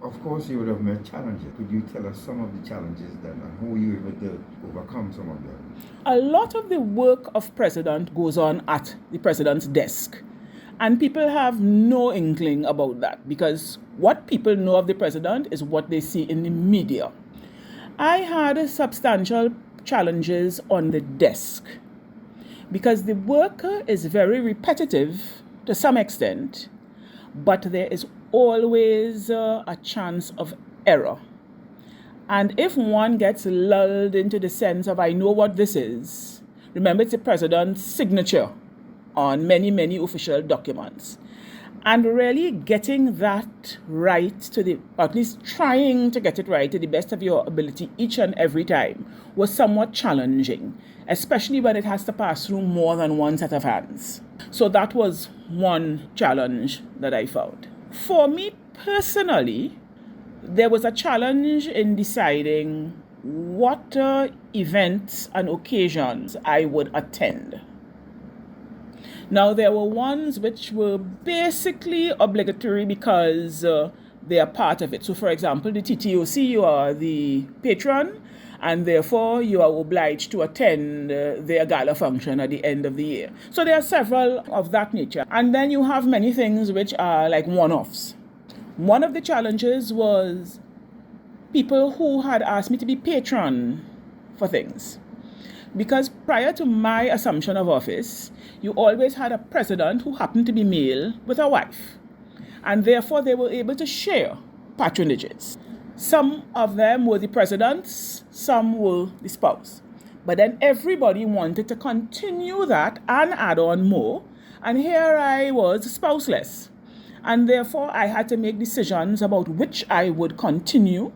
Of course, you would have met challenges. Could you tell us some of the challenges then and how you were able to overcome some of them? A lot of the work of president goes on at the president's desk. And people have no inkling about that because what people know of the president is what they see in the media. I had substantial challenges on the desk because the work is very repetitive to some extent, but there is always a chance of error. And if one gets lulled into the sense of, I know what this is, remember it's the president's signature on many, many official documents. And really getting that right or at least trying to get it right to the best of your ability each and every time was somewhat challenging, especially when it has to pass through more than one set of hands. So that was one challenge that I found. For me personally, there was a challenge in deciding what events and occasions I would attend. Now, there were ones which were basically obligatory because they are part of it. So, for example, the TTOC, you are the patron, and therefore you are obliged to attend their gala function at the end of the year. So there are several of that nature. And then you have many things which are like one-offs. One of the challenges was people who had asked me to be patron for things. Because prior to my assumption of office, you always had a president who happened to be male with a wife. And therefore they were able to share patronages. Some of them were the presidents, some were the spouse. But then everybody wanted to continue that and add on more. And here I was spouseless. And therefore I had to make decisions about which I would continue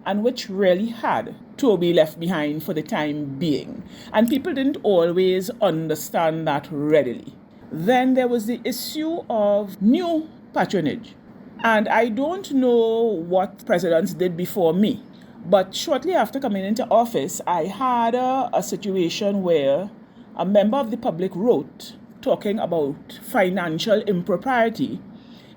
and which really had to be left behind for the time being. And people didn't always understand that readily. Then there was the issue of new patronage. And I don't know what presidents did before me, but shortly after coming into office, I had a situation where a member of the public wrote talking about financial impropriety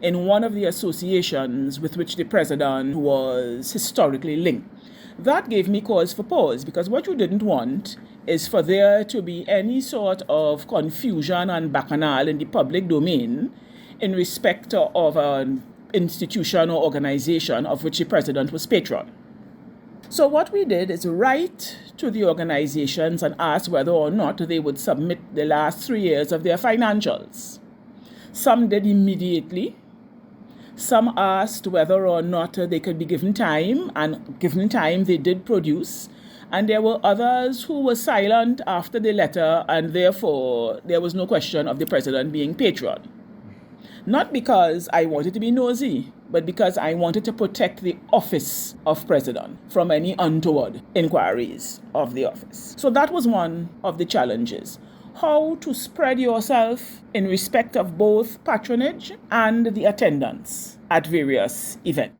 in one of the associations with which the president was historically linked. That gave me cause for pause, because what you didn't want is for there to be any sort of confusion and bacchanal in the public domain in respect of an institution or organization of which the president was patron. So what we did is write to the organizations and ask whether or not they would submit the last 3 years of their financials. Some did immediately. Some asked whether or not they could be given time, and given time they did produce. And there were others who were silent after the letter, and therefore there was no question of the president being patron. Not because I wanted to be nosy, but because I wanted to protect the office of president from any untoward inquiries of the office. So that was one of the challenges. How to spread yourself in respect of both patronage and the attendance at various events.